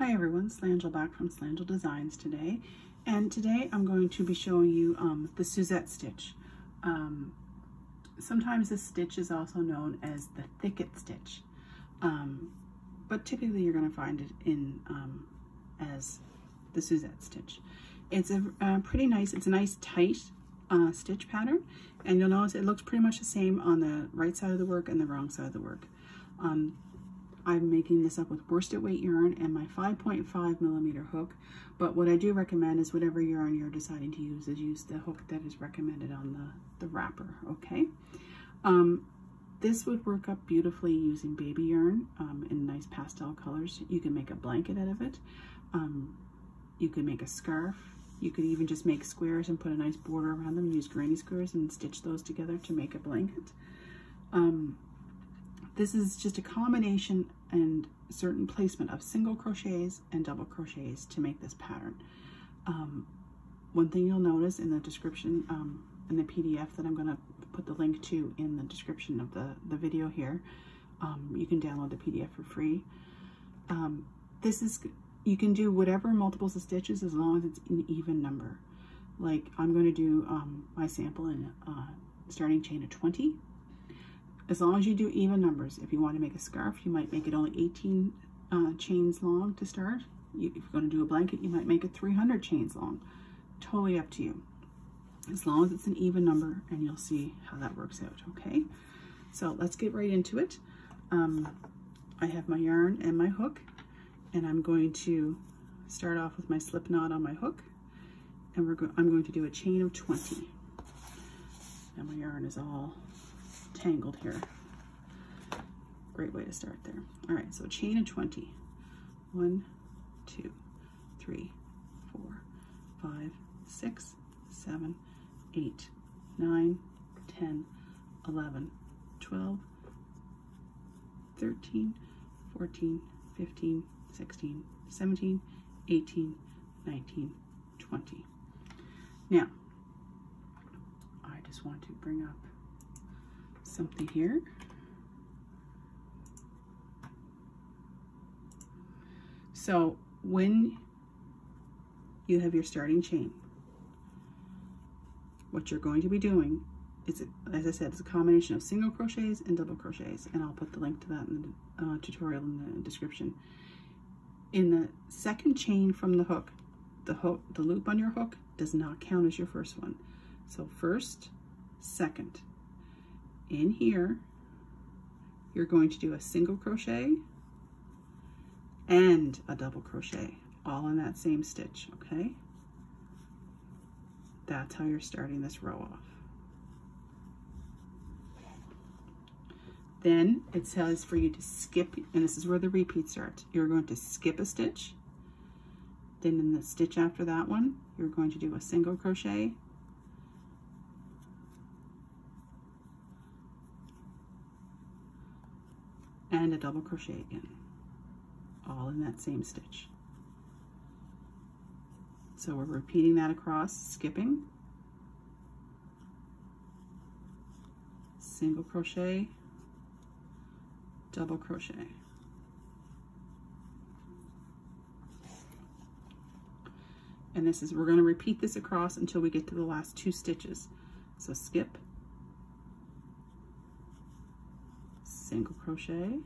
Hi everyone, Slangel back from Slangel Designs today, and today I'm going to be showing you the Suzette stitch. Sometimes this stitch is also known as the Thicket Stitch, but typically you're going to find it in as the Suzette stitch. It's a pretty nice, it's a nice tight stitch pattern, and you'll notice it looks pretty much the same on the right side of the work and the wrong side of the work. I'm making this up with worsted weight yarn and my 5.5mm hook, but what I do recommend is whatever yarn you're deciding to use, is use the hook that is recommended on the wrapper, okay? This would work up beautifully using baby yarn in nice pastel colors. You can make a blanket out of it. You could make a scarf. You could even just make squares and put a nice border around them, use granny squares and stitch those together to make a blanket. This is just a combination and certain placement of single crochets and double crochets to make this pattern. One thing you'll notice in the description, in the PDF that I'm going to put the link to in the description of the video here, you can download the PDF for free. You can do whatever multiples of stitches as long as it's an even number. Like I'm going to do my sample in starting chain of 20. As long as you do even numbers. If you want to make a scarf, you might make it only 18 chains long to start. If you're going to do a blanket, you might make it 300 chains long. Totally up to you. As long as it's an even number, and you'll see how that works out, okay? So let's get right into it. I have my yarn and my hook, and I'm going to start off with my slip knot on my hook, and I'm going to do a chain of 20. And my yarn is all tangled here. Great way to start there. All right, so chain of 20. 1, 2, 3, 4, 5, 6, 7, 8, 9, 10, 11, 12, 13, 14, 15, 16, 17, 18, 19, 20. Now, I just want to bring up something here. So when you have your starting chain, what you're going to be doing is, as I said, it's a combination of single crochets and double crochets, and I'll put the link to that in the tutorial in the description. In the second chain from the hook, the loop on your hook does not count as your first one. So first, second. In here, you're going to do a single crochet and a double crochet, all in that same stitch, okay? That's how you're starting this row off. Then it says for you to skip, and this is where the repeat starts. You're going to skip a stitch. Then in the stitch after that one, you're going to do a single crochet, and a double crochet again, all in that same stitch. So we're repeating that across, skipping, single crochet, double crochet. And this is, we're going to repeat this across until we get to the last 2 stitches. So skip, single crochet,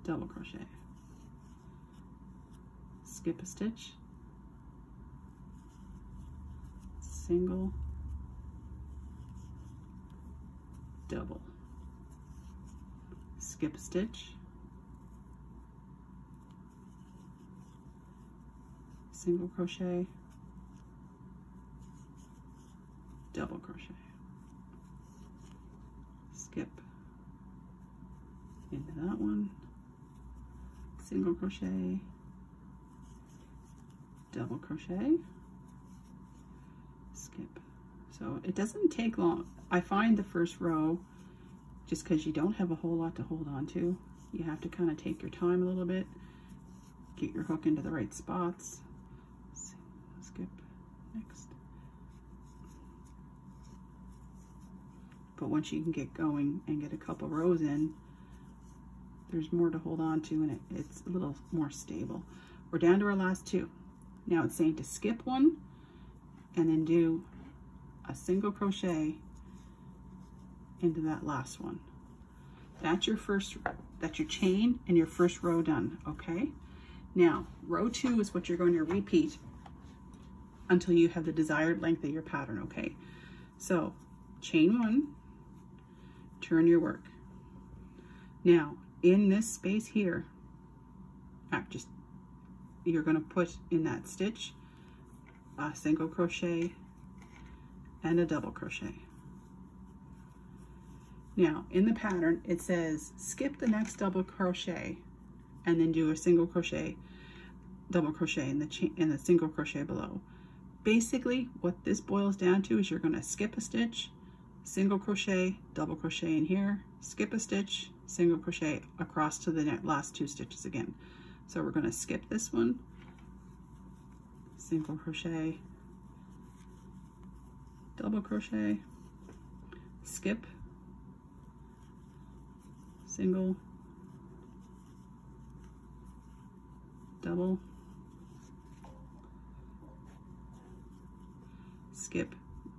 double crochet, skip a stitch, single, double, skip a stitch, single crochet, double crochet, skip into that one, single crochet, double crochet, skip. So it doesn't take long. I find the first row, just because you don't have a whole lot to hold on to, you have to kind of take your time a little bit, get your hook into the right spots. Skip, next. But once you can get going and get a couple rows in, there's more to hold on to, and it's a little more stable. We're down to our last two. Now it's saying to skip one and then do a single crochet into that last one. That's your chain and your first row done, okay? Now, row 2 is what you're going to repeat until you have the desired length of your pattern, okay? So, chain 1, turn your work. Now, in this space here, you're going to put in that stitch a single crochet and a double crochet. Now, in the pattern, it says skip the next double crochet and then do a single crochet, double crochet in the single crochet below. Basically, what this boils down to is you're going to skip a stitch, single crochet, double crochet in here, skip a stitch, single crochet across to the last 2 stitches again. So we're going to skip this one, single crochet, double crochet, skip, single, double, skip.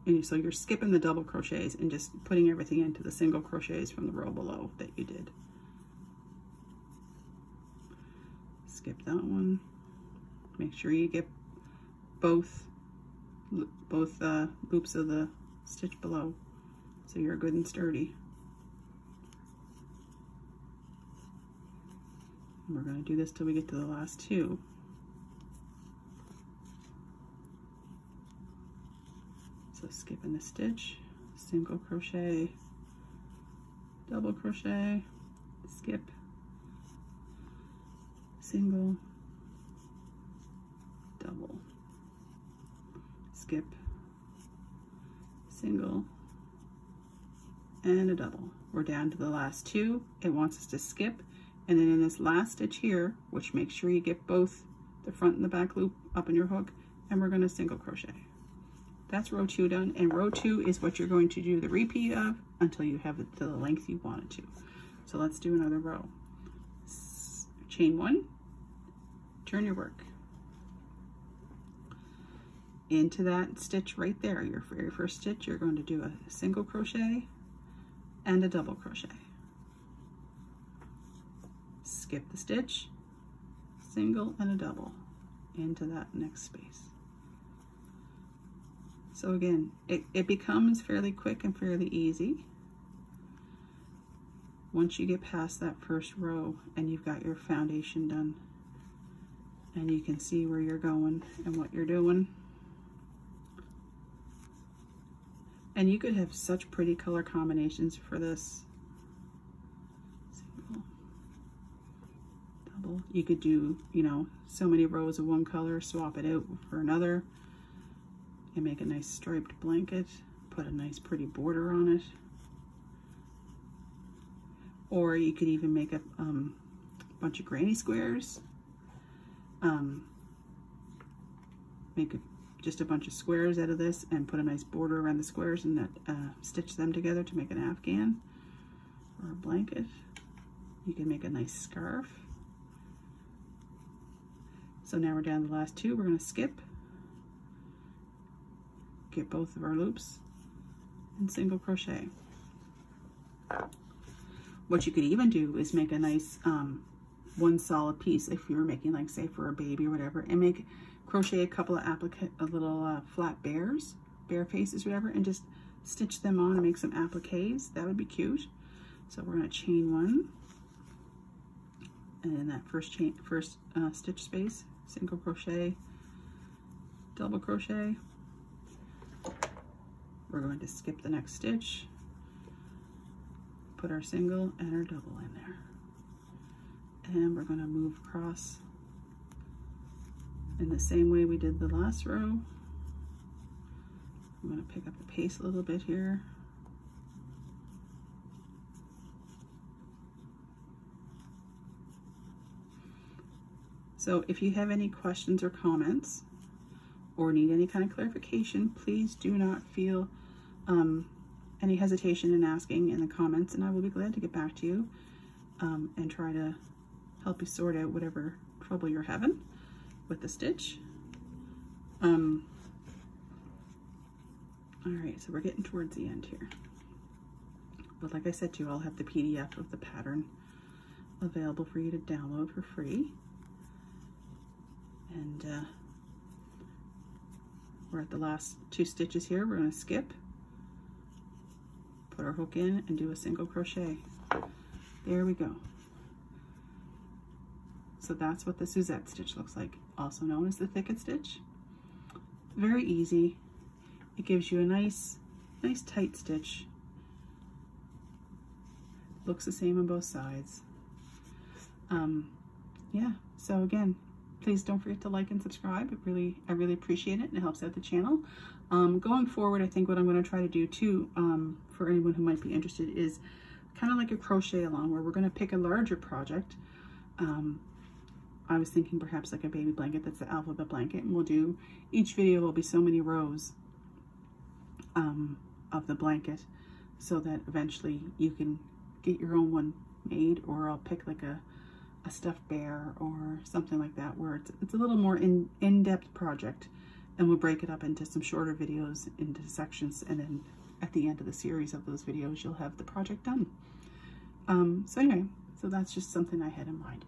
And so you're skipping the double crochets and just putting everything into the single crochets from the row below that you did. Skip that one. Make sure you get both loops of the stitch below so you're good and sturdy. And we're going to do this till we get to the last 2. So skipping the stitch, single crochet, double crochet, skip, single, double, skip, single, and a double. We're down to the last 2. It wants us to skip, and then in this last stitch here, which makes sure you get both the front and the back loop up in your hook, and we're going to single crochet. That's row 2 done, and row 2 is what you're going to do the repeat of until you have it to the length you want it to. So let's do another row. Chain 1, turn your work. Into that stitch right there, your very first stitch, you're going to do a single crochet and a double crochet. Skip the stitch, single and a double into that next space. So again, it becomes fairly quick and fairly easy once you get past that first row and you've got your foundation done and you can see where you're going and what you're doing. And you could have such pretty color combinations for this. Single, double. You could do, you know, so many rows of one color, swap it out for another. And make a nice striped blanket, put a nice pretty border on it. Or you could even make a bunch of granny squares. Make just a bunch of squares out of this and put a nice border around the squares and stitch them together to make an afghan or a blanket. You can make a nice scarf. So now we're down to the last 2. We're going to skip. Get both of our loops and single crochet. What you could even do is make a nice one solid piece if you were making, like, say for a baby or whatever, and crochet a couple of little flat bear faces, whatever, and just stitch them on and make some appliques. That would be cute. So we're going to chain 1, and in that first stitch space, single crochet, double crochet. We're going to skip the next stitch, put our single and our double in there, and we're going to move across in the same way we did the last row. I'm going to pick up the pace a little bit here. So if you have any questions or comments or need any kind of clarification, please do not feel any hesitation in asking in the comments, and I will be glad to get back to you. and try to help you sort out whatever trouble you're having with the stitch. All right, so we're getting towards the end here. But like I said to you, I'll have the PDF of the pattern available for you to download for free. And we're at the last 2 stitches here. We're going to skip, put our hook in, and do a single crochet. There we go. So that's what the Suzette stitch looks like, also known as the Thicket Stitch. Very easy. It gives you a nice tight stitch. Looks the same on both sides. Yeah, so again, please don't forget to like and subscribe. I really appreciate it, and it helps out the channel. Going forward, I think what I'm going to try to do too, for anyone who might be interested, is kind of like a crochet along, where we're going to pick a larger project. I was thinking perhaps like a baby blanket that's the alphabet blanket, and we'll do, each video will be so many rows of the blanket, so that eventually you can get your own one made, or I'll pick like a stuffed bear or something like that, where it's a little more in-depth project, and we'll break it up into some shorter videos into sections, and then at the end of the series of those videos you'll have the project done. So anyway, so that's just something I had in mind.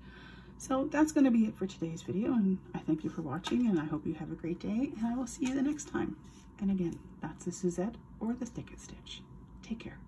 So that's going to be it for today's video, and I thank you for watching, and I hope you have a great day, and I will see you the next time. And again, that's the Suzette or the Thicket Stitch. Take care.